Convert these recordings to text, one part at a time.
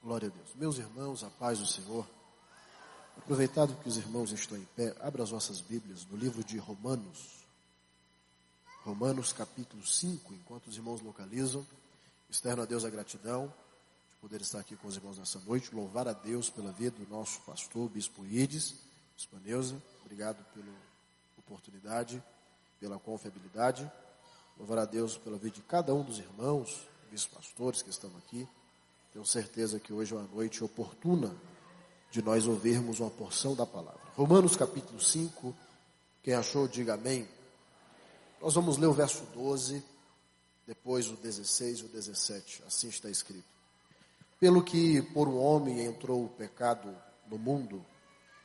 Glória a Deus. Meus irmãos, a paz do Senhor. Aproveitado que os irmãos estão em pé, abra as vossas Bíblias no livro de Romanos. Romanos capítulo 5, enquanto os irmãos localizam. Externo a Deus a gratidão de poder estar aqui com os irmãos nessa noite. Louvar a Deus pela vida do nosso pastor, Bispo Ides, Bispo Neuza. Obrigado pela oportunidade, pela confiabilidade. Louvar a Deus pela vida de cada um dos irmãos, bispos-pastores que estão aqui. Tenho certeza que hoje é uma noite oportuna de nós ouvirmos uma porção da palavra. Romanos capítulo 5, quem achou, diga amém. Nós vamos ler o verso 12, depois o 16 e o 17, assim está escrito. Pelo que por um homem entrou o pecado no mundo,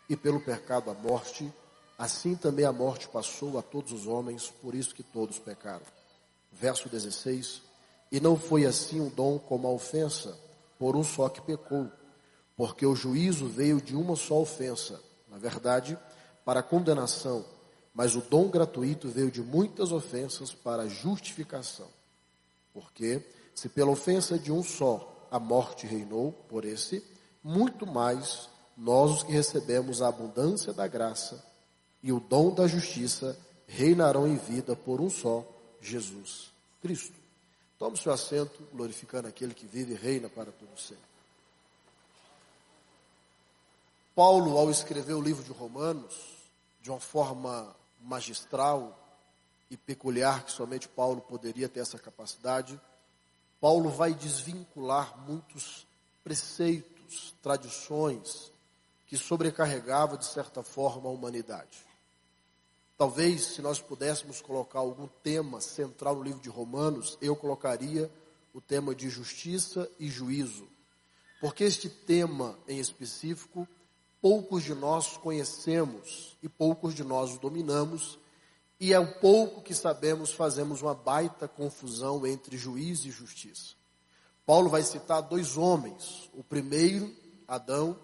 e pelo pecado a morte, assim também a morte passou a todos os homens, por isso que todos pecaram. Verso 16, e não foi assim um dom como a ofensa, por um só que pecou, porque o juízo veio de uma só ofensa, na verdade, para a condenação, mas o dom gratuito veio de muitas ofensas para a justificação. Porque, se pela ofensa de um só a morte reinou, por esse, muito mais nós os que recebemos a abundância da graça e o dom da justiça reinarão em vida por um só, Jesus Cristo. Tome seu assento, glorificando aquele que vive e reina para todo sempre. Paulo, ao escrever o livro de Romanos, de uma forma magistral e peculiar, que somente Paulo poderia ter essa capacidade, Paulo vai desvincular muitos preceitos, tradições, que sobrecarregava, de certa forma, a humanidade. Talvez, se nós pudéssemos colocar algum tema central no livro de Romanos, eu colocaria o tema de justiça e juízo. Porque este tema em específico, poucos de nós conhecemos e poucos de nós o dominamos, e é o pouco que sabemos, fazemos uma baita confusão entre juízo e justiça. Paulo vai citar dois homens, o primeiro, Adão,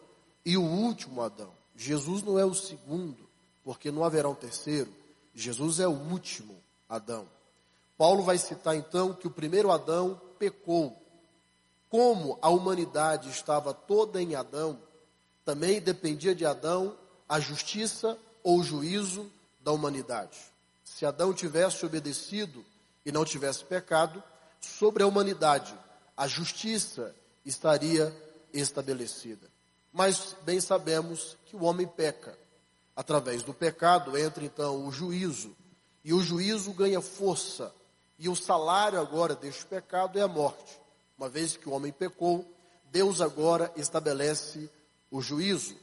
e o último Adão. Jesus não é o segundo, porque não haverá um terceiro. Jesus é o último Adão. Paulo vai citar então que o primeiro Adão pecou. Como a humanidade estava toda em Adão, também dependia de Adão a justiça ou o juízo da humanidade. Se Adão tivesse obedecido e não tivesse pecado, sobre a humanidade a justiça estaria estabelecida. Mas bem sabemos que o homem peca. Através do pecado entra então o juízo, e o juízo ganha força, e o salário agora deste pecado é a morte. Uma vez que o homem pecou, Deus agora estabelece o juízo.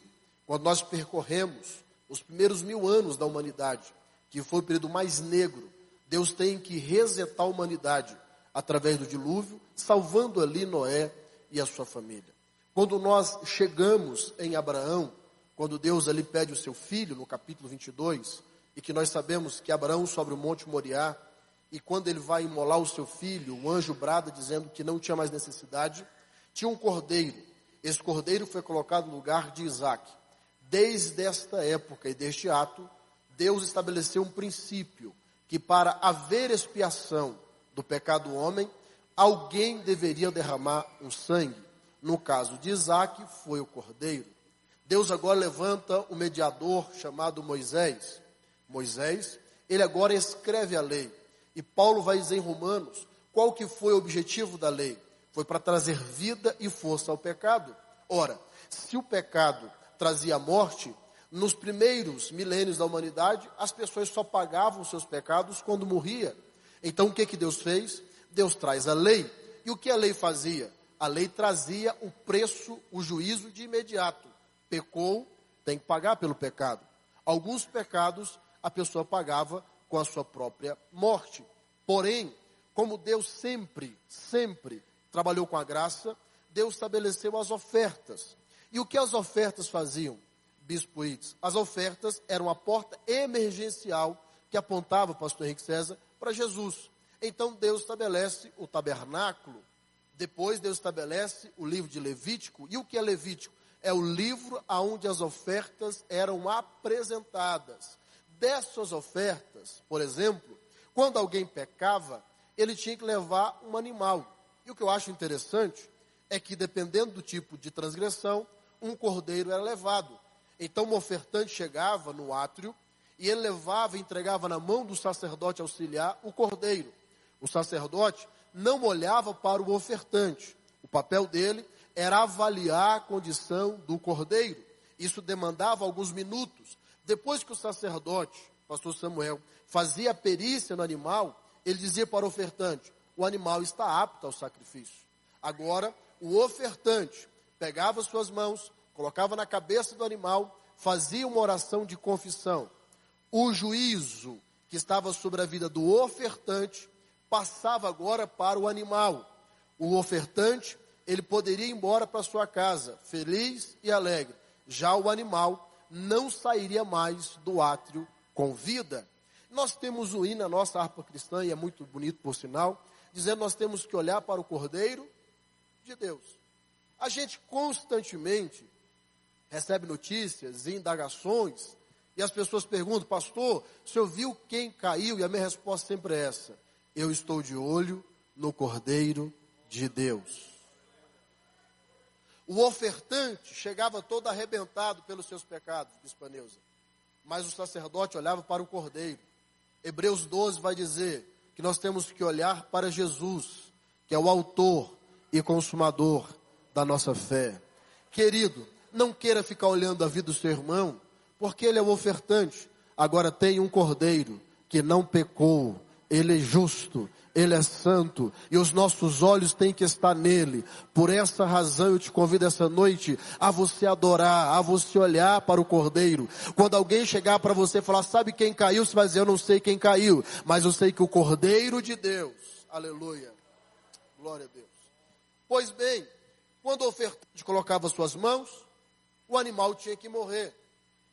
Quando nós percorremos os primeiros 1000 anos da humanidade, que foi o período mais negro, Deus tem que resetar a humanidade através do dilúvio, salvando ali Noé e a sua família. Quando nós chegamos em Abraão, quando Deus ali pede o seu filho, no capítulo 22, e que nós sabemos que Abraão sobre o monte Moriá, e quando ele vai imolar o seu filho, o anjo brada dizendo que não tinha mais necessidade, tinha um cordeiro. Esse cordeiro foi colocado no lugar de Isaac. Desde esta época e deste ato, Deus estabeleceu um princípio, que para haver expiação do pecado do homem, alguém deveria derramar um sangue. No caso de Isaac, foi o cordeiro. Deus agora levanta um mediador chamado Moisés. Moisés, ele agora escreve a lei. E Paulo vai dizer em Romanos, qual que foi o objetivo da lei? Foi para trazer vida e força ao pecado. Ora, se o pecado trazia morte, nos primeiros milênios da humanidade, as pessoas só pagavam seus pecados quando morria. Então o que Deus fez? Deus traz a lei. E o que a lei fazia? A lei trazia o preço, o juízo de imediato. Pecou, tem que pagar pelo pecado. Alguns pecados a pessoa pagava com a sua própria morte. Porém, como Deus sempre trabalhou com a graça, Deus estabeleceu as ofertas. E o que as ofertas faziam, Bispo Ides? As ofertas eram a porta emergencial que apontava, pastor Henrique César, para Jesus. Então Deus estabelece o tabernáculo, depois Deus estabelece o livro de Levítico. E o que é Levítico? É o livro onde as ofertas eram apresentadas. Dessas ofertas, por exemplo, quando alguém pecava, ele tinha que levar um animal. E o que eu acho interessante é que, dependendo do tipo de transgressão, um cordeiro era levado. Então, o ofertante chegava no átrio e ele levava e entregava na mão do sacerdote auxiliar o cordeiro. O sacerdote não olhava para o ofertante. O papel dele era avaliar a condição do cordeiro. Isso demandava alguns minutos. Depois que o sacerdote, pastor Samuel, fazia a perícia no animal, ele dizia para o ofertante: o animal está apto ao sacrifício. Agora, o ofertante pegava suas mãos, colocava na cabeça do animal, fazia uma oração de confissão. O juízo que estava sobre a vida do ofertante passava agora para o animal. O ofertante, ele poderia ir embora para sua casa, feliz e alegre. Já o animal não sairia mais do átrio com vida. Nós temos um hino na nossa harpa cristã, e é muito bonito por sinal, dizendo que nós temos que olhar para o Cordeiro de Deus. A gente constantemente recebe notícias e indagações, e as pessoas perguntam: pastor, o senhor viu quem caiu? E a minha resposta sempre é essa: eu estou de olho no Cordeiro de Deus. O ofertante chegava todo arrebentado pelos seus pecados, Bispa Neuza, mas o sacerdote olhava para o Cordeiro. Hebreus 12 vai dizer que nós temos que olhar para Jesus, que é o autor e consumador da nossa fé. Querido, não queira ficar olhando a vida do seu irmão, porque ele é o ofertante. Agora tem um Cordeiro que não pecou, ele é justo, ele é santo, e os nossos olhos têm que estar nele. Por essa razão eu te convido essa noite a você adorar, a você olhar para o Cordeiro. Quando alguém chegar para você e falar: sabe quem caiu? Você vai dizer: eu não sei quem caiu, mas eu sei que o Cordeiro de Deus, aleluia, glória a Deus. Pois bem, quando o ofertante colocava suas mãos, o animal tinha que morrer.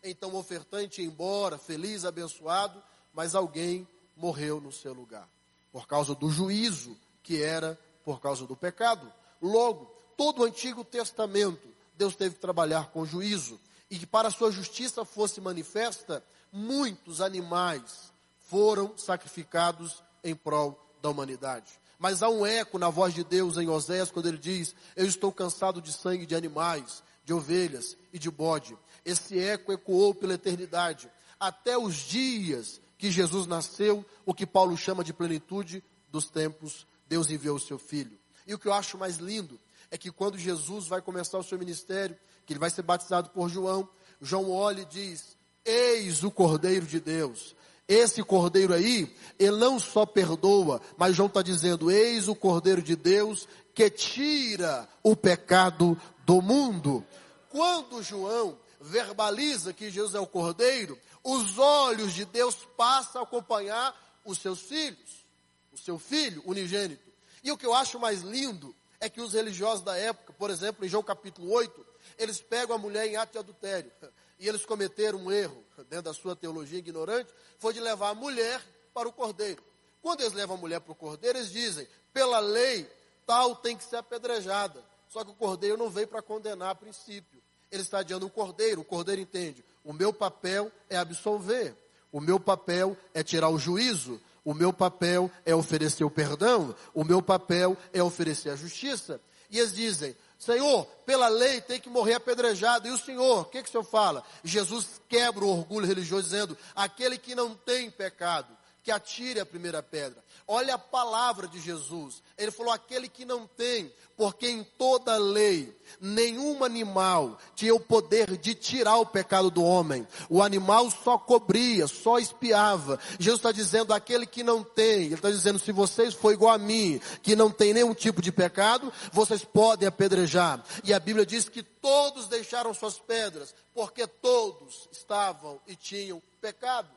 Então o ofertante ia embora, feliz, abençoado, mas alguém morreu no seu lugar, por causa do juízo, que era por causa do pecado. Logo, todo o Antigo Testamento, Deus teve que trabalhar com juízo, e que para a sua justiça fosse manifesta, muitos animais foram sacrificados em prol da humanidade. Mas há um eco na voz de Deus em Oséias, quando ele diz: eu estou cansado de sangue de animais, de ovelhas e de bode. Esse eco ecoou pela eternidade, até os dias que Jesus nasceu, o que Paulo chama de plenitude dos tempos. Deus enviou o seu Filho. E o que eu acho mais lindo é que quando Jesus vai começar o seu ministério, que ele vai ser batizado por João, João olha e diz: eis o Cordeiro de Deus. Esse Cordeiro aí, ele não só perdoa, mas João está dizendo: eis o Cordeiro de Deus que tira o pecado do mundo. Quando João verbaliza que Jesus é o Cordeiro, os olhos de Deus passam a acompanhar os seus filhos, o seu Filho unigênito. E o que eu acho mais lindo é que os religiosos da época, por exemplo, em João capítulo 8, eles pegam a mulher em ato de adultério. E eles cometeram um erro, dentro da sua teologia ignorante, foi de levar a mulher para o Cordeiro. Quando eles levam a mulher para o Cordeiro, eles dizem: pela lei, tal tem que ser apedrejada. Só que o Cordeiro não veio para condenar a princípio. Ele está adiando o Cordeiro entende: o meu papel é absolver, o meu papel é tirar o juízo, o meu papel é oferecer o perdão, o meu papel é oferecer a justiça. E eles dizem: Senhor, pela lei tem que morrer apedrejado. E o Senhor, o que o Senhor fala? Jesus quebra o orgulho religioso dizendo: aquele que não tem pecado, que atire a primeira pedra. Olha a palavra de Jesus. Ele falou: aquele que não tem, porque em toda lei, nenhum animal tinha o poder de tirar o pecado do homem. O animal só cobria, só espiava. Jesus está dizendo: aquele que não tem, ele está dizendo: se vocês for igual a mim, que não tem nenhum tipo de pecado, vocês podem apedrejar. E a Bíblia diz que todos deixaram suas pedras, porque todos estavam e tinham pecado.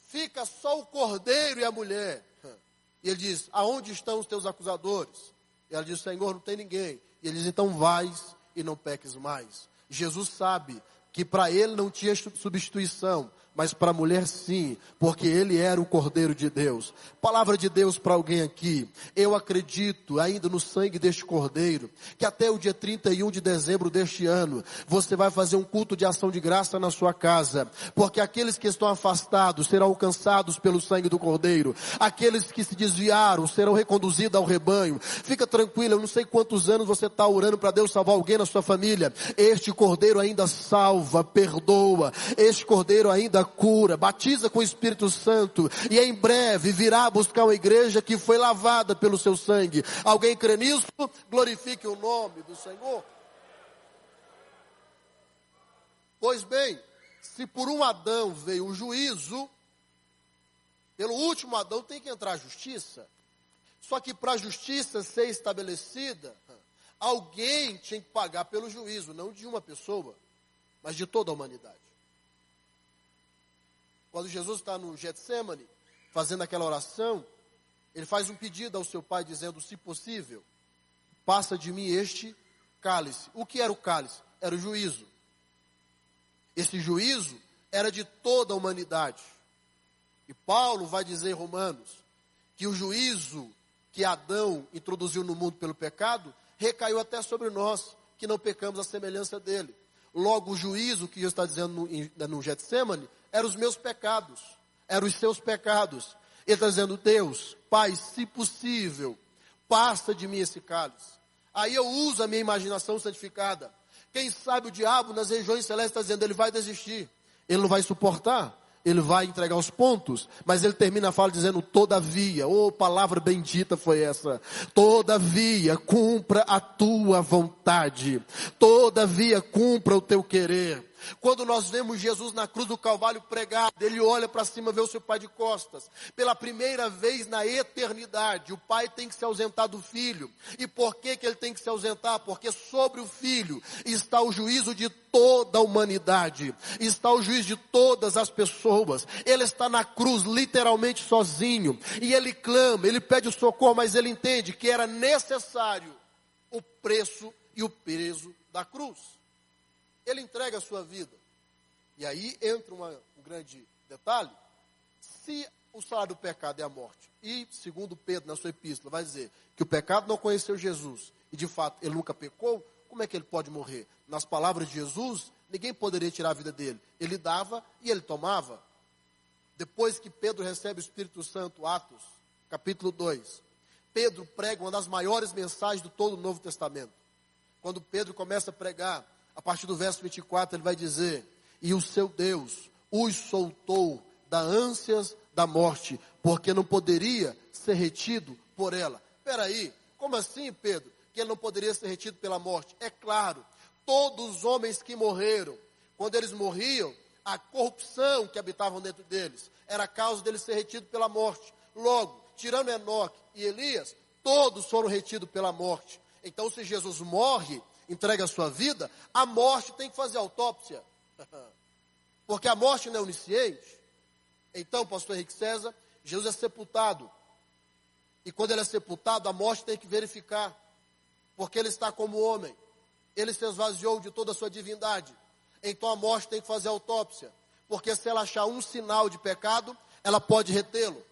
Fica só o Cordeiro e a mulher. E ele diz: aonde estão os teus acusadores? E ela diz: Senhor, não tem ninguém. E ele diz: então vais e não peques mais. Jesus sabe que para ele não tinha substituição, mas para a mulher sim, porque ele era o Cordeiro de Deus. Palavra de Deus para alguém aqui. Eu acredito ainda no sangue deste Cordeiro, que até o dia 31 de dezembro deste ano, você vai fazer um culto de ação de graça na sua casa, porque aqueles que estão afastados serão alcançados pelo sangue do Cordeiro. Aqueles que se desviaram serão reconduzidos ao rebanho. Fica tranquilo, eu não sei quantos anos você está orando para Deus salvar alguém na sua família. Este Cordeiro ainda salva, perdoa. Este Cordeiro ainda cura, batiza com o Espírito Santo, e em breve virá buscar uma igreja que foi lavada pelo seu sangue. Alguém crê nisso? Glorifique o nome do Senhor. Pois bem, se por um Adão veio o juízo, pelo último Adão tem que entrar a justiça. Só que para a justiça ser estabelecida, alguém tinha que pagar pelo juízo, não de uma pessoa, mas de toda a humanidade. Quando Jesus está no Getsemane, fazendo aquela oração, ele faz um pedido ao seu pai, dizendo, se possível, passa de mim este cálice. O que era o cálice? Era o juízo. Esse juízo era de toda a humanidade. E Paulo vai dizer em Romanos, que o juízo que Adão introduziu no mundo pelo pecado, recaiu até sobre nós, que não pecamos à semelhança dele. Logo, o juízo que Jesus está dizendo no Getsemane, eram os meus pecados, eram os seus pecados. Ele está dizendo, Deus, Pai, se possível, passa de mim esse cálice. Aí eu uso a minha imaginação santificada. Quem sabe o diabo nas regiões celestes está dizendo, ele vai desistir, ele não vai suportar, ele vai entregar os pontos, mas ele termina a fala dizendo, todavia, palavra bendita foi essa, todavia, cumpra a tua vontade, todavia, cumpra o teu querer. Quando nós vemos Jesus na cruz do Calvário pregado, ele olha para cima, vê o seu pai de costas. Pela primeira vez na eternidade, o pai tem que se ausentar do filho. E por que ele tem que se ausentar? Porque sobre o filho está o juízo de toda a humanidade. Está o juízo de todas as pessoas. Ele está na cruz literalmente sozinho. E ele clama, ele pede o socorro, mas ele entende que era necessário o preço e o peso da cruz. Ele entrega a sua vida. E aí entra um grande detalhe. Se o salário do pecado é a morte, e segundo Pedro na sua epístola vai dizer que o pecado não conheceu Jesus, e de fato ele nunca pecou, como é que ele pode morrer? Nas palavras de Jesus, ninguém poderia tirar a vida dele. Ele dava e ele tomava. Depois que Pedro recebe o Espírito Santo, Atos, capítulo 2, Pedro prega uma das maiores mensagens de todo o Novo Testamento. Quando Pedro começa a pregar, a partir do verso 24, ele vai dizer, e o seu Deus os soltou da ânsias da morte, porque não poderia ser retido por ela. Espera aí, como assim, Pedro, que ele não poderia ser retido pela morte? É claro, todos os homens que morreram, quando eles morriam, a corrupção que habitavam dentro deles, era a causa deles ser retido pela morte. Logo, tirando Enoque e Elias, todos foram retidos pela morte. Então, se Jesus morre, entrega a sua vida, a morte tem que fazer autópsia. Porque a morte não é onisciente. Então, pastor Henrique César, Jesus é sepultado. E quando ele é sepultado, a morte tem que verificar. Porque ele está como homem. Ele se esvaziou de toda a sua divindade. Então a morte tem que fazer autópsia. Porque se ela achar um sinal de pecado, ela pode retê-lo.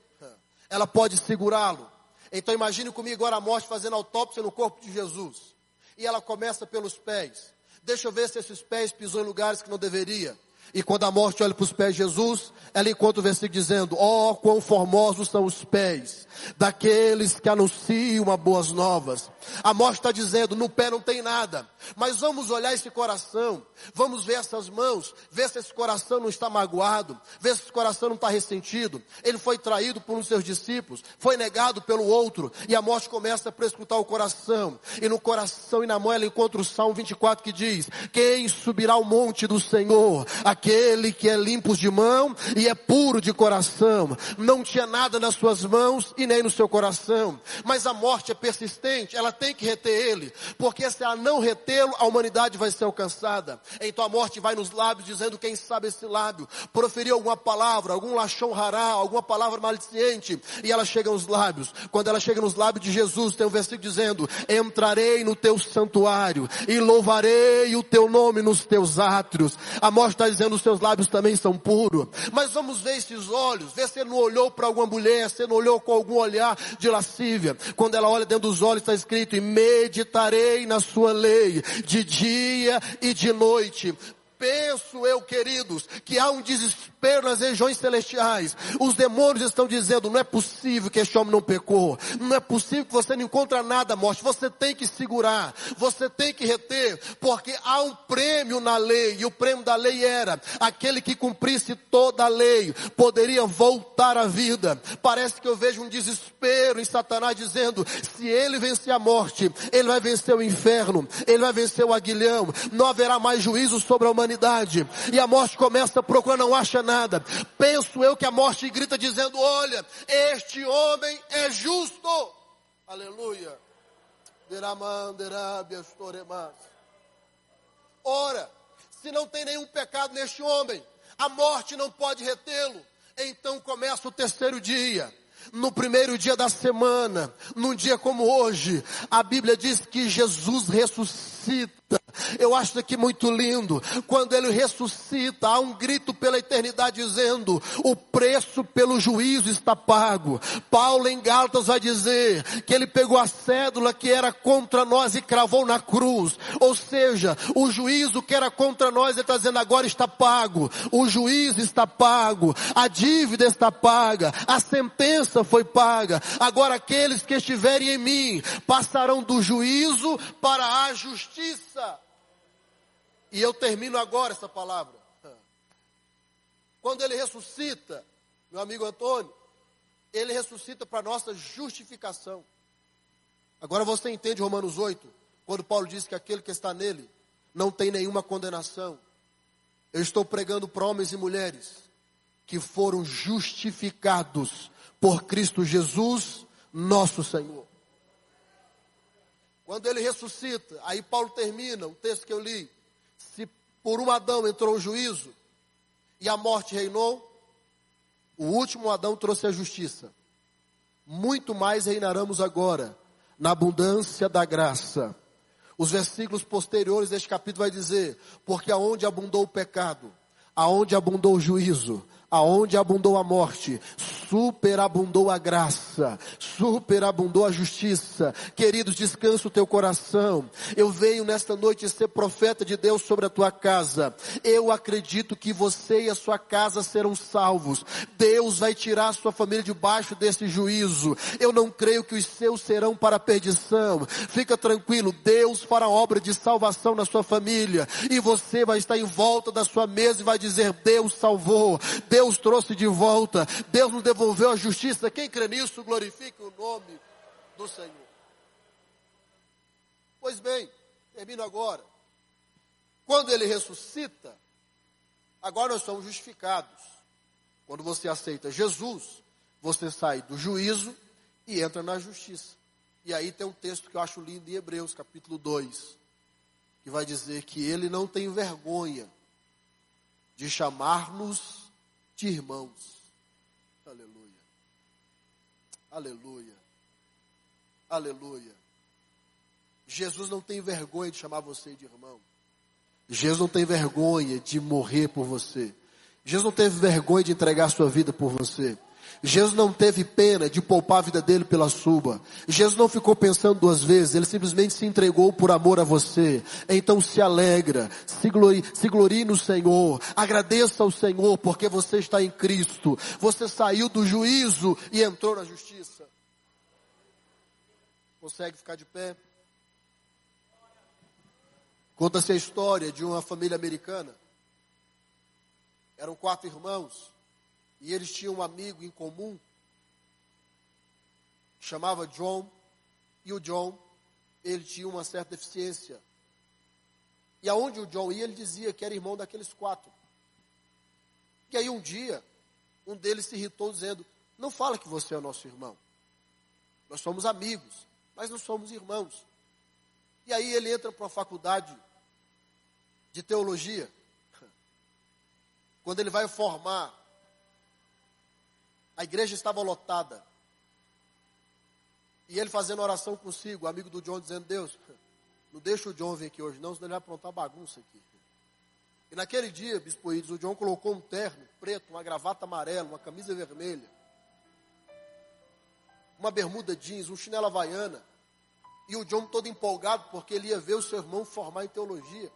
Ela pode segurá-lo. Então imagine comigo agora a morte fazendo autópsia no corpo de Jesus. E ela começa pelos pés. Deixa eu ver se esses pés pisou em lugares que não deveria. E quando a morte olha para os pés de Jesus, ela encontra o versículo dizendo, quão formosos são os pés daqueles que anunciam as boas novas. A morte está dizendo, no pé não tem nada. Mas vamos olhar esse coração, vamos ver essas mãos, ver se esse coração não está magoado, ver se esse coração não está ressentido. Ele foi traído por um dos seus discípulos, foi negado pelo outro, e a morte começa a prescrutar o coração. E no coração e na mão ela encontra o Salmo 24 que diz, quem subirá ao monte do Senhor? Aquele que é limpo de mão e é puro de coração. Não tinha nada nas suas mãos e nem no seu coração. Mas a morte é persistente, ela tem que reter ele, porque se ela não retê-lo, a humanidade vai ser alcançada. Então a morte vai nos lábios, dizendo, quem sabe esse lábio proferiu alguma palavra, algum lachon hará, alguma palavra maliciente, e ela chega nos lábios. Quando ela chega nos lábios de Jesus, tem um versículo dizendo, entrarei no teu santuário e louvarei o teu nome nos teus átrios. A morte está dizendo, os seus lábios também são puros. Mas vamos ver esses olhos, ver se ele não olhou para alguma mulher, se ele não olhou com algum olhar de lascívia. Quando ela olha dentro dos olhos, está escrito, e meditarei na sua lei, de dia e de noite. Penso eu, queridos, que há um desespero nas regiões celestiais. Os demônios estão dizendo, não é possível que este homem não pecou. Não é possível que você não encontre nada, morte. Você tem que segurar, você tem que reter, porque há um prêmio na lei. E o prêmio da lei era, aquele que cumprisse toda a lei, poderia voltar à vida. Parece que eu vejo um desespero em Satanás dizendo, se ele vencer a morte, ele vai vencer o inferno, ele vai vencer o aguilhão, não haverá mais juízo sobre a humanidade. E a morte começa a procurar, não acha nada. Penso eu que a morte grita dizendo, olha, este homem é justo. Aleluia. Ora, se não tem nenhum pecado neste homem, a morte não pode retê-lo. Então começa o terceiro dia. No primeiro dia da semana, num dia como hoje, a Bíblia diz que Jesus ressuscita. Eu acho isso aqui muito lindo. Quando ele ressuscita, há um grito pela eternidade dizendo, o preço pelo juízo está pago. Paulo em Gálatas vai dizer que ele pegou a cédula que era contra nós e cravou na cruz. Ou seja, o juízo que era contra nós, ele está dizendo, agora está pago. O juízo está pago. A dívida está paga. A sentença foi paga. Agora aqueles que estiverem em mim passarão do juízo para a justiça. E eu termino agora essa palavra. Quando ele ressuscita, meu amigo Antônio, ele ressuscita para nossa justificação. Agora você entende Romanos 8, quando Paulo diz que aquele que está nele não tem nenhuma condenação. Eu estou pregando para homens e mulheres que foram justificados por Cristo Jesus, nosso Senhor. Quando ele ressuscita, aí Paulo termina o texto que eu li. Se por um Adão entrou o juízo e a morte reinou, o último Adão trouxe a justiça. Muito mais reinaremos agora, na abundância da graça. Os versículos posteriores deste capítulo vai dizer, porque aonde abundou o pecado, aonde abundou o juízo, aonde abundou a morte, superabundou a graça, superabundou a justiça. Queridos, descansa o teu coração. Eu venho nesta noite ser profeta de Deus sobre a tua casa. Eu acredito que você e a sua casa serão salvos. Deus vai tirar a sua família debaixo desse juízo. Eu não creio que os seus serão para a perdição. Fica tranquilo, Deus fará obra de salvação na sua família. E você vai estar em volta da sua mesa e vai dizer, Deus salvou, Deus trouxe de volta, Deus nos devolveu a justiça. Quem crê nisso, glorifique o nome do Senhor. Pois bem, termino agora. Quando ele ressuscita, agora nós somos justificados. Quando você aceita Jesus, você sai do juízo e entra na justiça. E aí tem um texto que eu acho lindo em Hebreus, capítulo 2, que vai dizer que ele não tem vergonha de chamar-nos de irmãos. Aleluia. Aleluia. Aleluia. Jesus não tem vergonha de chamar você de irmão. Jesus não tem vergonha de morrer por você. Jesus não teve vergonha de entregar sua vida por você. Jesus não teve pena de poupar a vida dele pela sua. Jesus não ficou pensando duas vezes, ele simplesmente se entregou por amor a você. Então se alegra, se glorie no Senhor, agradeça ao Senhor porque você está em Cristo. Você saiu do juízo e entrou na justiça. Consegue ficar de pé? Conta-se a história de uma família americana. Eram 4 irmãos. E eles tinham um amigo em comum, chamava John, e o John, ele tinha uma certa deficiência. E aonde o John ia, ele dizia que era irmão daqueles 4. E aí um dia, um deles se irritou dizendo, não fala que você é o nosso irmão. Nós somos amigos. mas não somos irmãos. E aí ele entra para uma faculdade de teologia. Quando ele vai formar, a igreja estava lotada. E ele fazendo oração consigo, amigo do John, dizendo: Deus, não deixa o John vir aqui hoje não, senão ele vai aprontar bagunça aqui. E naquele dia, Bispo Ides, o John colocou um terno preto, uma gravata amarela, uma camisa vermelha, uma bermuda jeans, um chinelo havaiana. E o John todo empolgado, porque ele ia ver o seu irmão formar em teologia.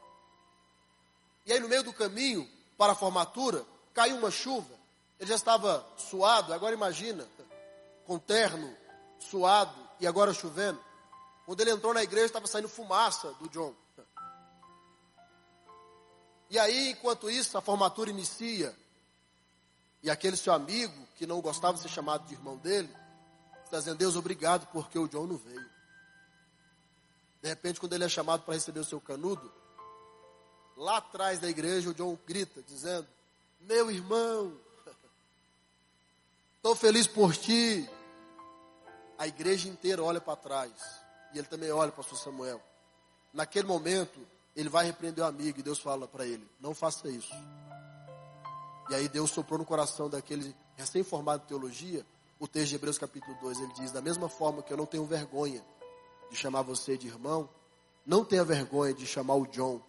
E aí no meio do caminho, para a formatura, caiu uma chuva. Ele já estava suado, agora imagina, com terno, suado e agora chovendo. Quando ele entrou na igreja, estava saindo fumaça do John. E aí, enquanto isso, a formatura inicia. E aquele seu amigo, que não gostava de ser chamado de irmão dele, está dizendo: Deus, obrigado, porque o John não veio. De repente, quando ele é chamado para receber o seu canudo, lá atrás da igreja, o John grita, dizendo: meu irmão, estou feliz por ti. A igreja inteira olha para trás. E ele também olha para o pastor Samuel. Naquele momento, ele vai repreender o amigo. E Deus fala para ele: não faça isso. E aí Deus soprou no coração daquele recém-formado em teologia o texto de Hebreus capítulo 2. Ele diz: da mesma forma que eu não tenho vergonha de chamar você de irmão, não tenha vergonha de chamar o John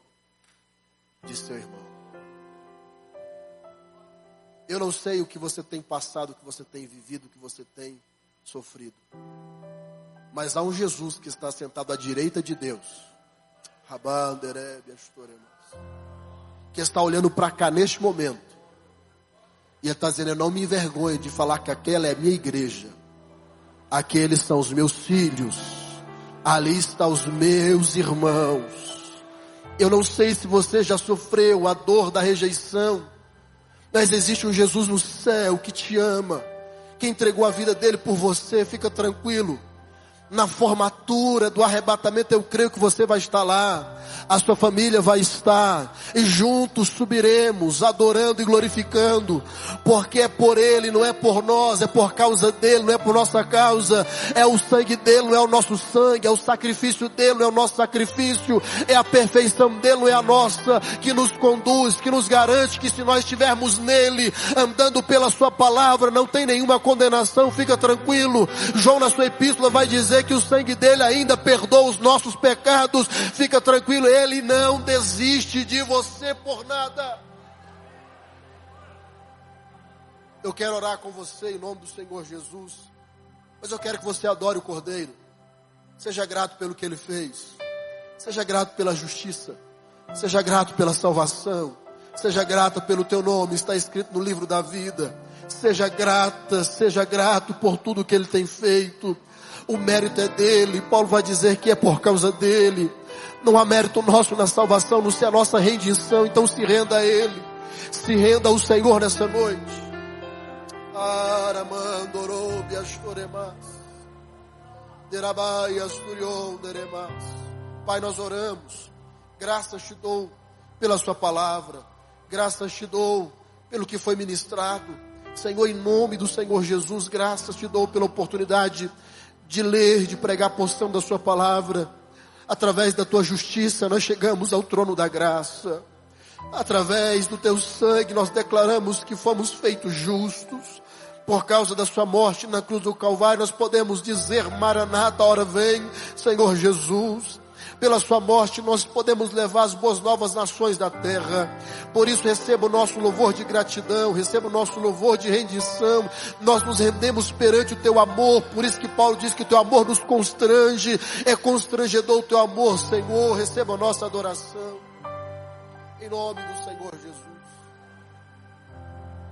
de seu irmão. Eu não sei o que você tem passado, o que você tem vivido, o que você tem sofrido. Mas há um Jesus que está sentado à direita de Deus, que está olhando para cá neste momento. E ele está dizendo: eu não me envergonho de falar que aquela é a minha igreja. Aqueles são os meus filhos. Ali estão os meus irmãos. Eu não sei se você já sofreu a dor da rejeição, mas existe um Jesus no céu que te ama, que entregou a vida dele por você. Fica tranquilo. Na formatura do arrebatamento, eu creio que você vai estar lá, a sua família vai estar, e juntos subiremos, adorando e glorificando, porque é por Ele, não é por nós, é por causa dEle, não é por nossa causa, é o sangue dEle, não é o nosso sangue, é o sacrifício dEle, não é o nosso sacrifício, é a perfeição dEle, não é a nossa, que nos conduz, que nos garante que se nós estivermos nele, andando pela sua palavra, não tem nenhuma condenação. Fica tranquilo. João na sua epístola vai dizer que o sangue dele ainda perdoa os nossos pecados. Fica tranquilo, ele não desiste de você por nada. Eu quero orar com você em nome do Senhor Jesus, mas eu quero que você adore o Cordeiro. Seja grato pelo que ele fez, seja grato pela justiça, seja grato pela salvação, seja grata pelo teu nome, está escrito no livro da vida. Seja grata, seja grato por tudo que ele tem feito. O mérito é dele. Paulo vai dizer que é por causa dele. Não há mérito nosso na salvação, não sei a nossa rendição. Então se renda a ele, se renda ao Senhor nessa noite. Pai, nós oramos, graças te dou pela sua palavra, graças te dou pelo que foi ministrado. Senhor, em nome do Senhor Jesus, graças te dou pela oportunidade de ler, de pregar a porção da sua palavra. Através da tua justiça nós chegamos ao trono da graça. Através do teu sangue nós declaramos que fomos feitos justos. Por causa da sua morte na cruz do Calvário nós podemos dizer: Maranata, hora vem, Senhor Jesus. Pela sua morte nós podemos levar as boas novas nações da terra. Por isso receba o nosso louvor de gratidão, receba o nosso louvor de rendição. Nós nos rendemos perante o teu amor. Por isso que Paulo diz que o teu amor nos constrange. É constrangedor o teu amor, Senhor. Receba a nossa adoração em nome do Senhor Jesus.